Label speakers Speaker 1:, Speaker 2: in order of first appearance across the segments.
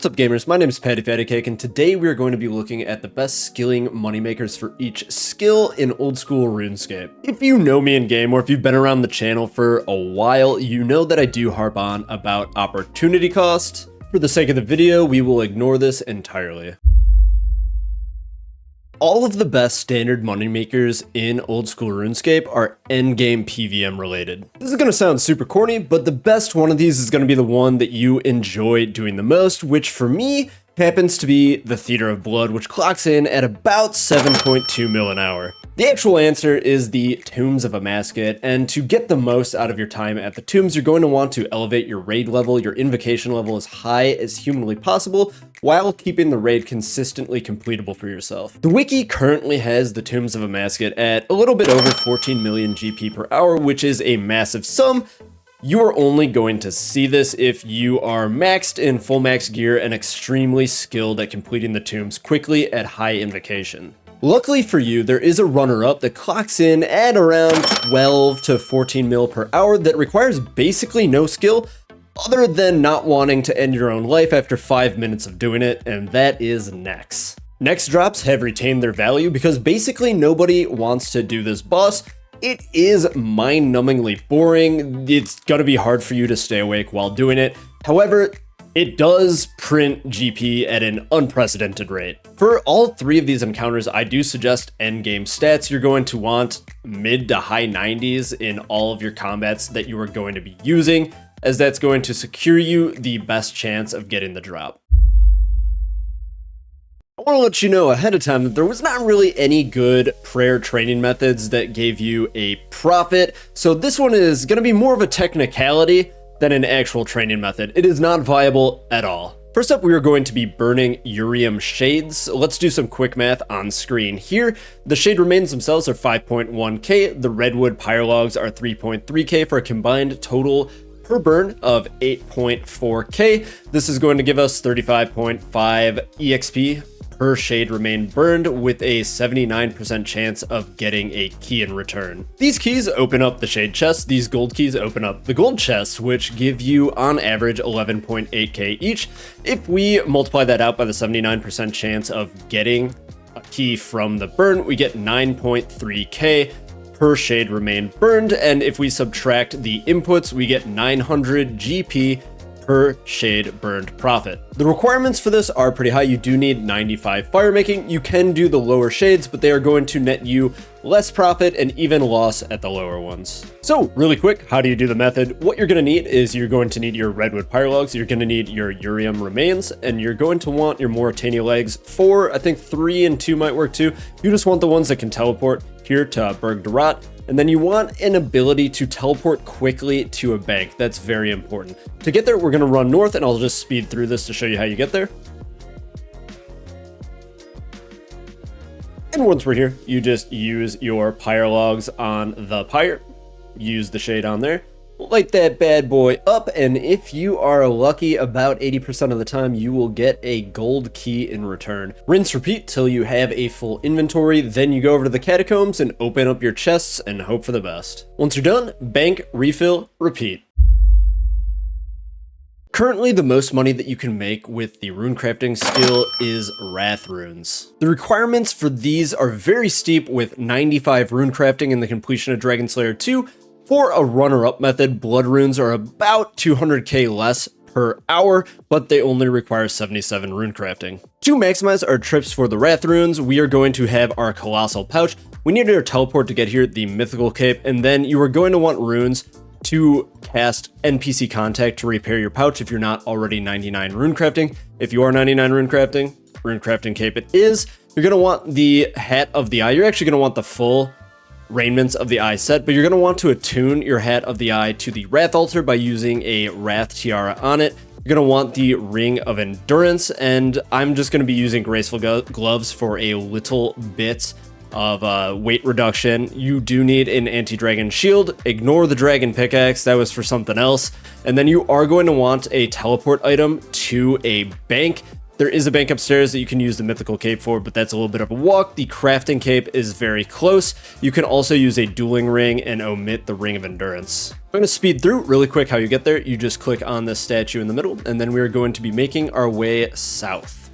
Speaker 1: What's up gamers, my name is Patty Fatty Cake, and today we are going to be looking at the best skilling moneymakers for each skill in old school RuneScape. If you know me in game, or if you've been around the channel for a while, you know that I do harp on about opportunity cost. For the sake of the video, we will ignore this entirely. All of the best standard moneymakers in old school RuneScape are endgame PVM related. This is going to sound super corny, but the best one of these is going to be the one that you enjoy doing the most, which for me happens to be the Theater of Blood, which clocks in at about 7.2 mil an hour. The actual answer is the Tombs of a Masket, and to get the most out of your time at the tombs, you're going to want to elevate your raid level, your invocation level as high as humanly possible, while keeping the raid consistently completable for yourself. The wiki currently has the Tombs of a Masket at a little bit over 14 million GP per hour, which is a massive sum. You are only going to see this if you are maxed in full max gear and extremely skilled at completing the tombs quickly at high invocation. Luckily for you, there is a runner-up that clocks in at around 12 to 14 mil per hour that requires basically no skill other than not wanting to end your own life after 5 minutes of doing it, and that is Nex. Nex drops have retained their value because basically nobody wants to do this boss. It is mind-numbingly boring. It's gonna be hard for you to stay awake while doing it. However, it does print GP at an unprecedented rate. For all three of these encounters, I do suggest endgame stats. You're going to want mid to high 90s in all of your combats that you are going to be using, as that's going to secure you the best chance of getting the drop. I want to let you know ahead of time that there was not really any good prayer training methods that gave you a profit, so this one is going to be more of a technicality than an actual training method. It is not viable at all. First up, we are going to be burning Urium Shades. Let's do some quick math on screen here. The Shade Remains themselves are 5.1k, the Redwood Pyrologs are 3.3k for a combined total per burn of 8.4k. This is going to give us 35.5 EXP per shade remain burned with a 79% chance of getting a key in return. These keys open up the shade chest, these gold keys open up the gold chests, which give you on average 11.8k each. If we multiply that out by the 79% chance of getting a key from the burn, we get 9.3k per shade remain burned, and if we subtract the inputs, we get 900 GP per shade burned profit. The requirements for this are pretty high. You do need 95 firemaking. You can do the lower shades, but they are going to net you less profit and even loss at the lower ones. So really quick, how do you do the method? What you're going to need is you're going to need your Redwood Pyrologs, you're going to need your Urium Remains, and you're going to want your Mauritania legs. 4, I think 3 and 2 might work too. You just want the ones that can teleport here to Berg de Rot. And then you want an ability to teleport quickly to a bank. That's very important. To get there, we're going to run north, and I'll just speed through this to show you how you get there. And once we're here, you just use your Pyrologs on the pyre, use the shade on there, light that bad boy up, and if you are lucky, about 80% of the time you will get a gold key in return. Rinse repeat till you have a full inventory, then you go over to the catacombs and open up your chests and hope for the best. Once you're done, bank, refill, repeat. Currently, the most money that you can make with the runecrafting skill is Wrath runes. The requirements for these are very steep, with 95 runecrafting and the completion of Dragon Slayer 2. For a runner-up method, blood runes are about 200k less per hour, but they only require 77 runecrafting. To maximize our trips for the Wrath runes, we are going to have our Colossal Pouch. We need our teleport to get here, the Mythical Cape, and then you are going to want runes to cast NPC Contact to repair your pouch if you're not already 99 runecrafting. If you are 99 runecrafting cape it is. You're going to want the Hat of the Eye. You're actually going to want the full Raiments of the Eye set, but you're going to want to attune your Hat of the Eye to the Wrath Altar by using a Wrath Tiara on it. You're going to want the Ring of Endurance, and I'm just going to be using Graceful Gloves for a little bit of weight reduction. You do need an anti-dragon shield. Ignore the dragon pickaxe, that was for something else. And then you are going to want a teleport item to a bank. There is a bank upstairs that you can use the mythical cape for, but that's a little bit of a walk. The crafting cape is very close. You can also use a dueling ring and omit the ring of endurance. I'm going to speed through really quick how you get there. You just click on this statue in the middle, and then we're going to be making our way south.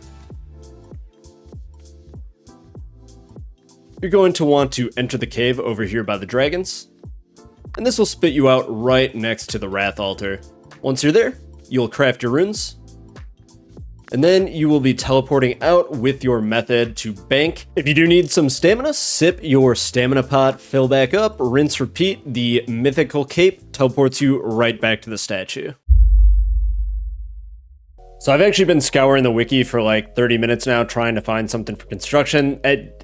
Speaker 1: You're going to want to enter the cave over here by the dragons, and this will spit you out right next to the Wrath Altar. Once you're there, you'll craft your runes, and then you will be teleporting out with your method to bank. If you do need some stamina, sip your stamina pot, fill back up, rinse, repeat. The mythical cape teleports you right back to the statue. So I've actually been scouring the wiki for like 30 minutes now trying to find something for construction.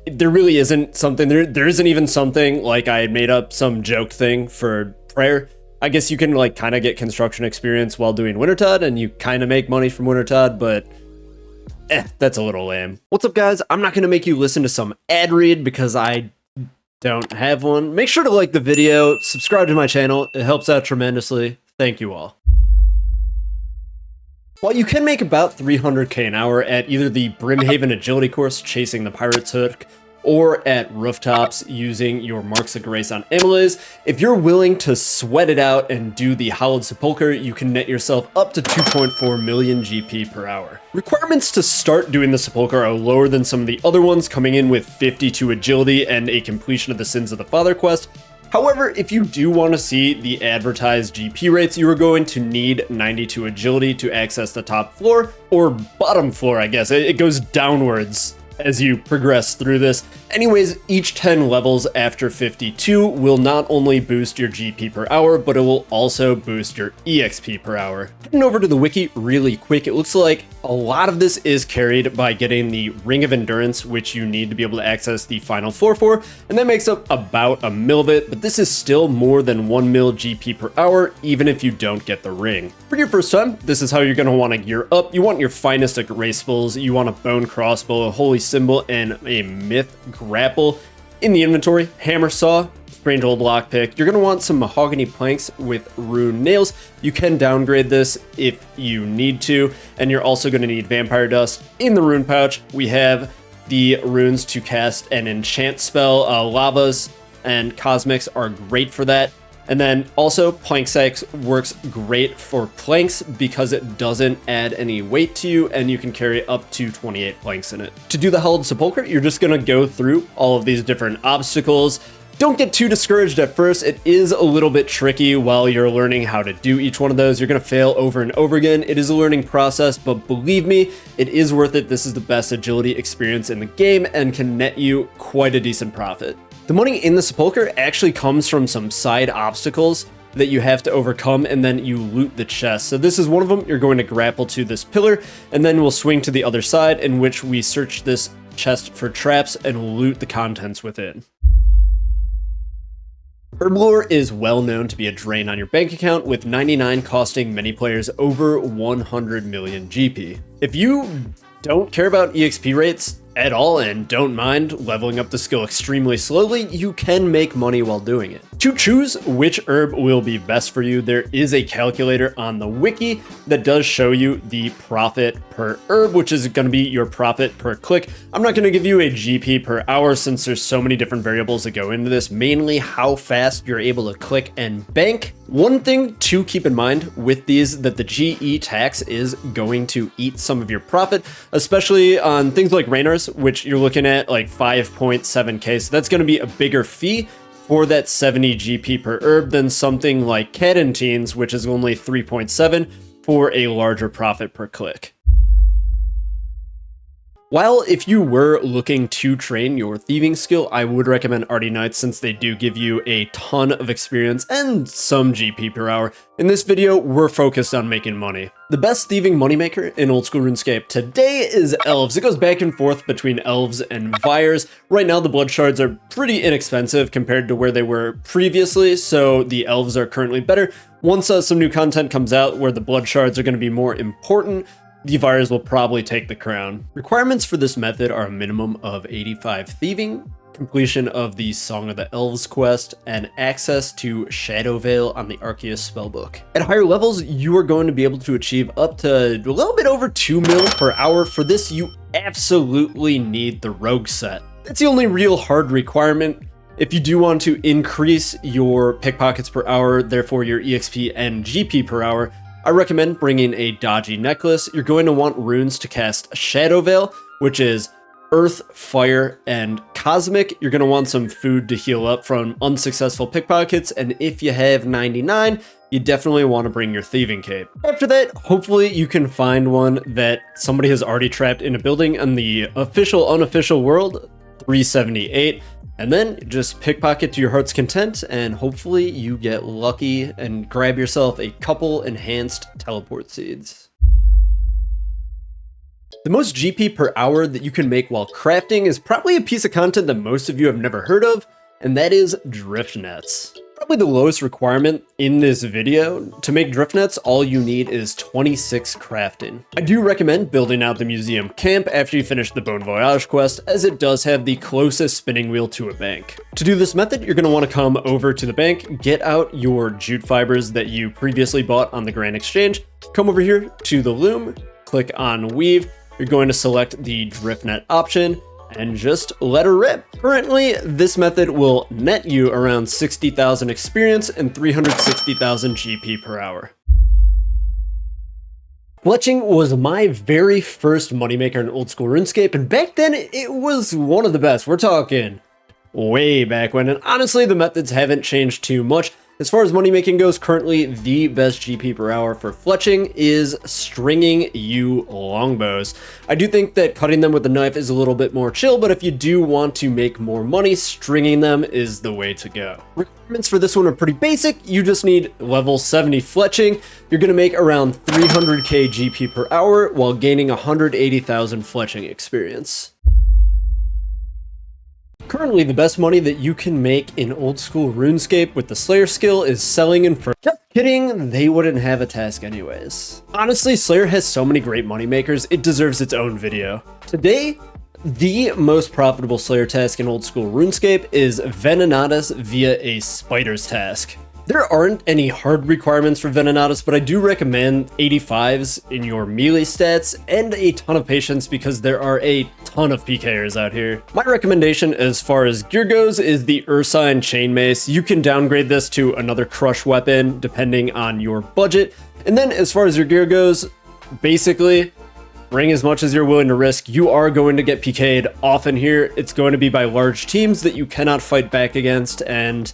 Speaker 1: There really isn't something. There isn't even something. Like, I had made up some joke thing for prayer. I guess you can like kind of get construction experience while doing Wintertide, and you kind of make money from Wintertide, but that's a little lame. What's up, guys? I'm not going to make you listen to some ad read because I don't have one. Make sure to like the video, subscribe to my channel. It helps out tremendously. Thank you all. While you can make about 300k an hour at either the Brimhaven agility course chasing the pirate's hook, or at rooftops using your Marks of Grace on Amylase, if you're willing to sweat it out and do the Hollowed Sepulchre, you can net yourself up to 2.4 million GP per hour. Requirements to start doing the Sepulchre are lower than some of the other ones, coming in with 52 agility and a completion of the Sins of the Father quest. However, if you do want to see the advertised GP rates, you are going to need 92 agility to access the top floor, or bottom floor, I guess. It goes downwards as you progress through this. Anyways, each 10 levels after 52 will not only boost your GP per hour, but it will also boost your EXP per hour. Heading over to the wiki really quick, it looks like a lot of this is carried by getting the Ring of Endurance, which you need to be able to access the final floor for, and that makes up about a mil of it, but this is still more than 1 mil GP per hour, even if you don't get the ring. For your first time, this is how you're going to want to gear up. You want your finest erasables, you want a bone crossbow, a holy symbol, and a myth grapple. In the inventory, hammer saw, strange old lockpick. You're going to want some mahogany planks with rune nails. You can downgrade this if you need to, and you're also going to need vampire dust. In the rune pouch, we have the runes to cast an enchant spell. Lavas and cosmics are great for that. And then also, plank sacks works great for planks because it doesn't add any weight to you, and you can carry up to 28 planks in it. To do the Hallowed Sepulchre, you're just going to go through all of these different obstacles. Don't get too discouraged at first. It is a little bit tricky while you're learning how to do each one of those. You're going to fail over and over again. It is a learning process, but believe me, it is worth it. This is the best agility experience in the game and can net you quite a decent profit. The money in the Sepulchre actually comes from some side obstacles that you have to overcome, and then you loot the chest. So this is one of them. You're going to grapple to this pillar, and then we'll swing to the other side, in which we search this chest for traps and loot the contents within. Herblore is well known to be a drain on your bank account, with 99 costing many players over 100 million GP. If you don't care about EXP rates at all and don't mind leveling up the skill extremely slowly, you can make money while doing it. To choose which herb will be best for you, there is a calculator on the wiki that does show you the profit per herb, which is going to be your profit per click. I'm not going to give you a GP per hour since there's so many different variables that go into this, mainly how fast you're able to click and bank. One thing to keep in mind with these, that the GE tax is going to eat some of your profit, especially on things like Raynars, which you're looking at like 5.7k. So that's going to be a bigger fee for that 70 GP per herb than something like Cadentines, which is only 3.7 for a larger profit per click. While if you were looking to train your thieving skill, I would recommend Arty Knights since they do give you a ton of experience and some GP per hour. In this video, we're focused on making money. The best thieving moneymaker in Old School Runescape today is Elves. It goes back and forth between Elves and Vyres. Right now, the blood shards are pretty inexpensive compared to where they were previously, so the Elves are currently better. Once some new content comes out where the blood shards are going to be more important, the Vyres will probably take the crown. Requirements for this method are a minimum of 85 thieving, completion of the Song of the Elves quest, and access to Shadow Veil on the Arceus spellbook. At higher levels, you are going to be able to achieve up to a little bit over 2 mil per hour. For this, you absolutely need the Rogue set. That's the only real hard requirement. If you do want to increase your pickpockets per hour, therefore your EXP and GP per hour, I recommend bringing a dodgy necklace. You're going to want runes to cast Shadow Veil, which is Earth, Fire, and Cosmic. You're going to want some food to heal up from unsuccessful pickpockets, and if you have 99, you definitely want to bring your Thieving Cape. After that, hopefully you can find one that somebody has already trapped in a building on the official, unofficial world, 378, and then just pickpocket to your heart's content, and hopefully you get lucky and grab yourself a couple enhanced teleport seeds. The most GP per hour that you can make while crafting is probably a piece of content that most of you have never heard of, and that is drift nets. Probably the lowest requirement in this video. To make drift nets, all you need is 26 crafting. I do recommend building out the museum camp after you finish the Bon Voyage quest, as it does have the closest spinning wheel to a bank. To do this method, you're going to want to come over to the bank, get out your jute fibers that you previously bought on the Grand Exchange, come over here to the loom, click on weave. You're going to select the drift net option and just let her rip. Currently, this method will net you around 60,000 experience and 360,000 GP per hour. Fletching was my very first moneymaker in Old School Runescape, and back then it was one of the best. We're talking way back when, and honestly, the methods haven't changed too much. As far as money making goes, currently the best GP per hour for fletching is stringing you longbows. I do think that cutting them with a knife is a little bit more chill, but if you do want to make more money, stringing them is the way to go. Requirements for this one are pretty basic. You just need level 70 fletching. You're going to make around 300k GP per hour while gaining 180,000 fletching experience. Currently, the best money that you can make in Old School Runescape with the Slayer skill is selling Inferno. Just kidding, they wouldn't have a task anyways. Honestly, Slayer has so many great money makers, it deserves its own video. Today, the most profitable Slayer task in Old School Runescape is Venenatus via a Spider's task. There aren't any hard requirements for Venenatus, but I do recommend 85s in your melee stats and a ton of patience because there are a ton of PKers out here. My recommendation as far as gear goes is the Ursine Chain Mace. You can downgrade this to another crush weapon depending on your budget. And then as far as your gear goes, basically, bring as much as you're willing to risk. You are going to get PK'd often here. It's going to be by large teams that you cannot fight back against, and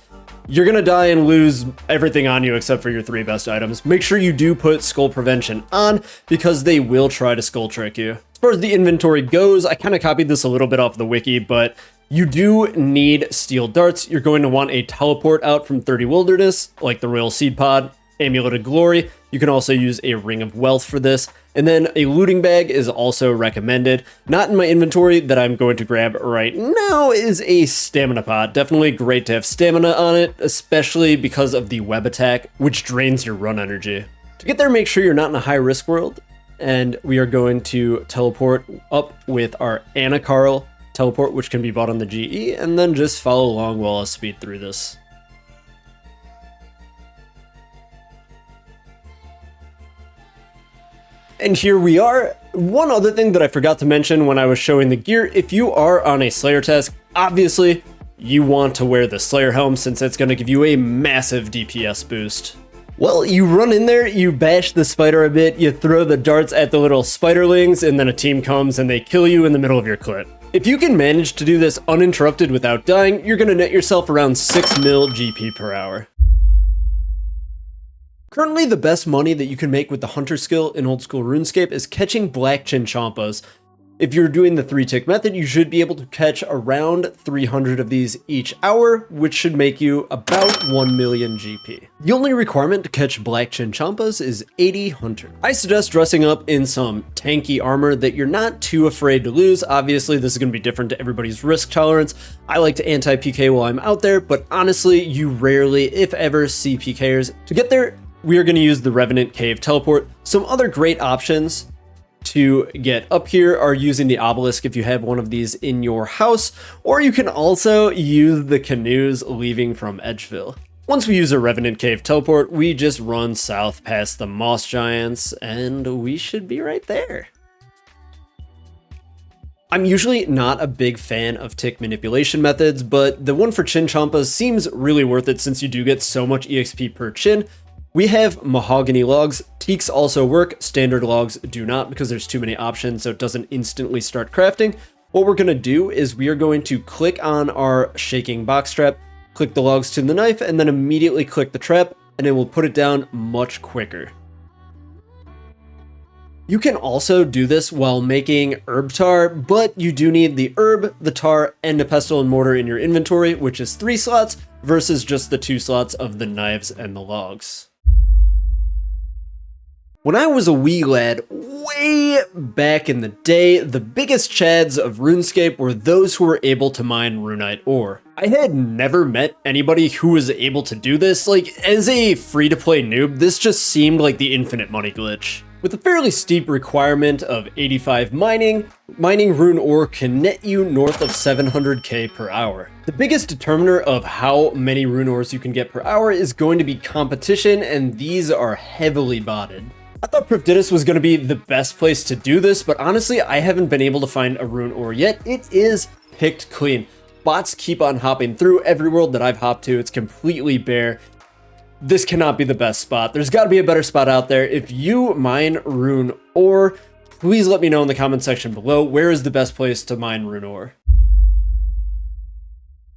Speaker 1: you're gonna die and lose everything on you except for your 3 best items. Make sure you do put skull prevention on because they will try to skull trick you. As far as the inventory goes, I kind of copied this a little bit off the wiki, but you do need steel darts. You're going to want a teleport out from 30 Wilderness, like the Royal Seed Pod, Amulet of Glory. You can also use a Ring of Wealth for this. And then a looting bag is also recommended. Not in my inventory that I'm going to grab right now is a stamina pot. Definitely great to have stamina on it, especially because of the web attack, which drains your run energy. To get there, make sure you're not in a high risk world. And we are going to teleport up with our Anacarl teleport, which can be bought on the GE, and then just follow along while I speed through this. And here we are. One other thing that I forgot to mention when I was showing the gear, if you are on a Slayer task, obviously you want to wear the Slayer helm since it's going to give you a massive DPS boost. Well, you run in there, you bash the spider a bit, you throw the darts at the little spiderlings, and then a team comes and they kill you in the middle of your clip. If you can manage to do this uninterrupted without dying, you're going to net yourself around 6 mil GP per hour. Currently, the best money that you can make with the Hunter skill in Old School Runescape is catching black chinchompas. If you're doing the 3-tick method, you should be able to catch around 300 of these each hour, which should make you about 1 million GP. The only requirement to catch black chinchompas is 80 Hunter. I suggest dressing up in some tanky armor that you're not too afraid to lose. Obviously, this is going to be different to everybody's risk tolerance. I like to anti-PK while I'm out there, but honestly, you rarely, if ever, see PKers. To get there, we are going to use the Revenant Cave Teleport. Some other great options to get up here are using the obelisk if you have one of these in your house, or you can also use the canoes leaving from Edgeville. Once we use a Revenant Cave teleport, we just run south past the Moss Giants, and we should be right there. I'm usually not a big fan of tick manipulation methods, but the one for Chin Champas seems really worth it since you do get so much EXP per chin. We have mahogany logs. Teaks also work. Standard logs do not because there's too many options, so it doesn't instantly start crafting. What we're going to do is we are going to click on our shaking box trap, click the logs to the knife, and then immediately click the trap, and it will put it down much quicker. You can also do this while making herb tar, but you do need the herb, the tar, and a pestle and mortar in your inventory, which is 3 slots versus just the 2 slots of the knives and the logs. When I was a wee lad, way back in the day, the biggest chads of RuneScape were those who were able to mine runite ore. I had never met anybody who was able to do this. Like, as a free-to-play noob, this just seemed like the infinite money glitch. With a fairly steep requirement of 85 mining rune ore can net you north of 700k per hour. The biggest determiner of how many rune ores you can get per hour is going to be competition, and these are heavily botted. I thought Prifdidus was going to be the best place to do this, but honestly, I haven't been able to find a rune ore yet. It is picked clean. Bots keep on hopping through every world that I've hopped to. It's completely bare. This cannot be the best spot. There's got to be a better spot out there. If you mine rune ore, please let me know in the comment section below. Where is the best place to mine rune ore?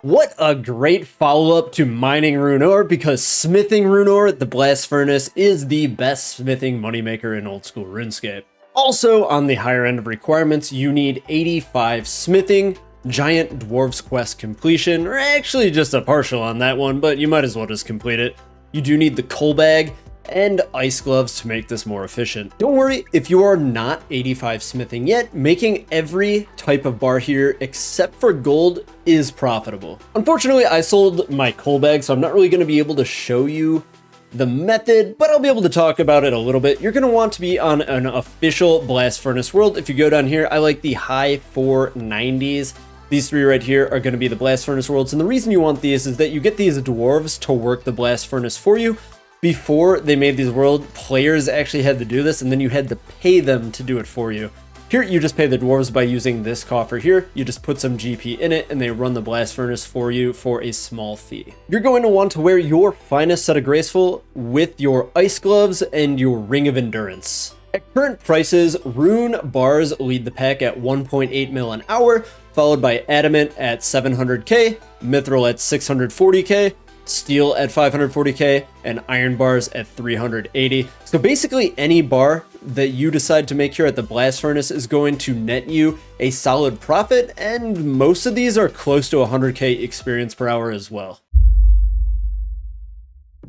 Speaker 1: What a great follow-up to mining rune ore, because smithing rune ore at the blast furnace is the best smithing moneymaker in old school RuneScape. Also, on the higher end of requirements, you need 85 smithing, giant dwarves quest completion, or actually just a partial on that one, but you might as well just complete it. You do need the coal bag and ice gloves to make this more efficient. Don't worry, if you are not 85 smithing yet, making every type of bar here except for gold is profitable. Unfortunately, I sold my coal bag, so I'm not really going to be able to show you the method, but I'll be able to talk about it a little bit. You're going to want to be on an official blast furnace world. If you go down here, I like the high 490s. These 3 right here are going to be the blast furnace worlds, and the reason you want these is that you get these dwarves to work the blast furnace for you. Before they made these worlds, players actually had to do this, and then you had to pay them to do it for you. Here, you just pay the dwarves by using this coffer here. You just put some GP in it, and they run the blast furnace for you for a small fee. You're going to want to wear your finest set of graceful with your ice gloves and your ring of endurance. At current prices, rune bars lead the pack at 1.8 mil an hour, followed by adamant at 700k, mithril at 640k, steel at 540k, and iron bars at 380. So basically any bar that you decide to make here at the blast furnace is going to net you a solid profit, and most of these are close to 100k experience per hour as well.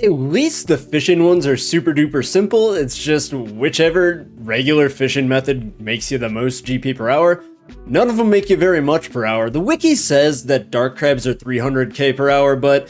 Speaker 1: At least the fishing ones are super duper simple. It's just whichever regular fishing method makes you the most GP per hour. None of them make you very much per hour. The wiki says that dark crabs are 300k per hour, but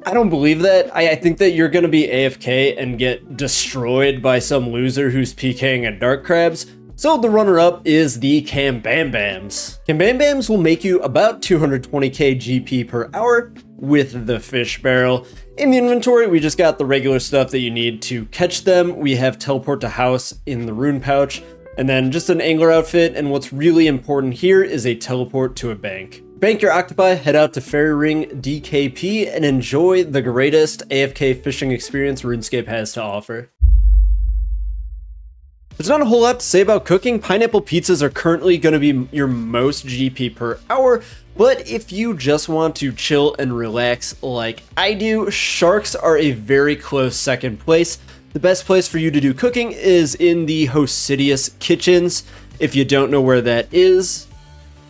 Speaker 1: I don't believe that. I think that you're going to be AFK and get destroyed by some loser who's PKing at dark crabs. So the runner-up is the Kambambams. Kambambams will make you about 220k GP per hour with the fish barrel. In the inventory, we just got the regular stuff that you need to catch them. We have teleport to house in the rune pouch, and then just an angler outfit, and what's really important here is a teleport to a bank. Bank your octopi, head out to Fairy Ring DKP, and enjoy the greatest AFK fishing experience RuneScape has to offer. There's not a whole lot to say about cooking. Pineapple pizzas are currently going to be your most GP per hour, but if you just want to chill and relax like I do, sharks are a very close second place. The best place for you to do cooking is in the Hosidius kitchens. If you don't know where that is,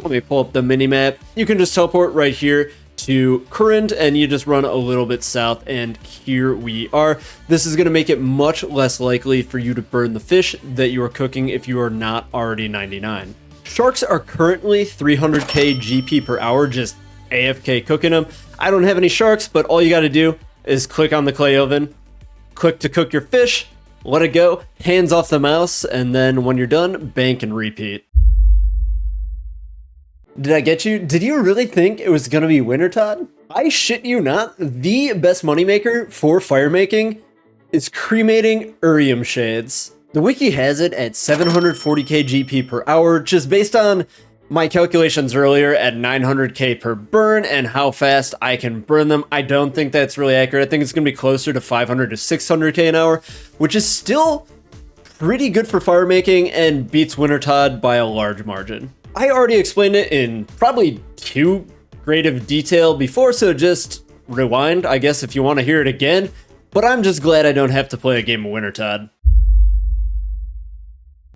Speaker 1: let me pull up the mini-map. You can just teleport right here to Current, and you just run a little bit south, and here we are. This is going to make it much less likely for you to burn the fish that you are cooking if you are not already 99. Sharks are currently 300k GP per hour, just AFK cooking them. I don't have any sharks, but all you got to do is click on the clay oven, click to cook your fish, let it go, hands off the mouse, and then when you're done, bank and repeat. Did I get you? Did you really think it was gonna be Wintertod? I shit you not, the best moneymaker for firemaking is cremating Urium shades. The wiki has it at 740k GP per hour, just based on my calculations earlier at 900k per burn and how fast I can burn them. I don't think that's really accurate. I think it's gonna be closer to 500 to 600k an hour, which is still pretty good for firemaking and beats Wintertod by a large margin. I already explained it in probably too great of detail before, so just rewind, I guess, if you want to hear it again, but I'm just glad I don't have to play a game of Wintertod.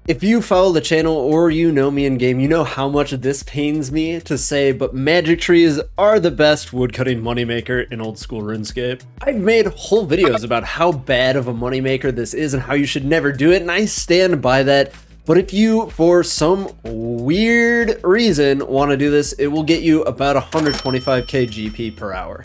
Speaker 1: If you follow the channel or you know me in game, you know how much this pains me to say, but magic trees are the best woodcutting moneymaker in old school RuneScape. I've made whole videos about how bad of a moneymaker this is and how you should never do it, and I stand by that. But if you, for some weird reason, want to do this, it will get you about 125k GP per hour.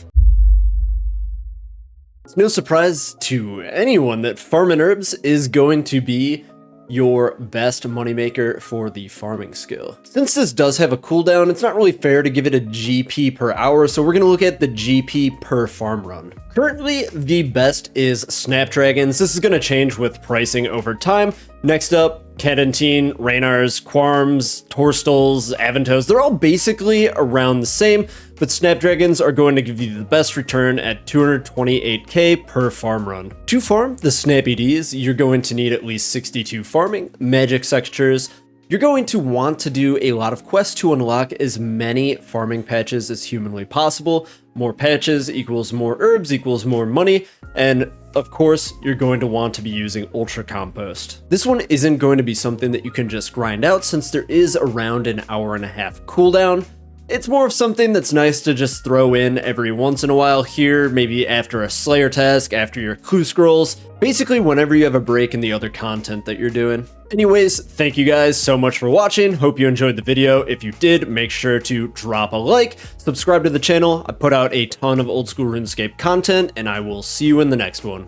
Speaker 1: It's no surprise to anyone that farming herbs is going to be your best moneymaker for the farming skill. Since this does have a cooldown, it's not really fair to give it a GP per hour, so we're gonna look at the GP per farm run. Currently, the best is Snapdragons. This is gonna change with pricing over time. Next up, Cadentine, Raynars, Quarms, Torstals, Aventos, they're all basically around the same, but Snapdragons are going to give you the best return at 228k per farm run. To farm the Snappy Ds, you're going to need at least 62 farming, magic sextures. You're going to want to do a lot of quests to unlock as many farming patches as humanly possible. More patches equals more herbs equals more money, and of course, you're going to want to be using Ultra Compost. This one isn't going to be something that you can just grind out since there is around an hour-and-a-half cooldown. It's more of something that's nice to just throw in every once in a while here, maybe after a Slayer task, after your clue scrolls, basically whenever you have a break in the other content that you're doing. Anyways, thank you guys so much for watching. Hope you enjoyed the video. If you did, make sure to drop a like, subscribe to the channel. I put out a ton of old school RuneScape content, and I will see you in the next one.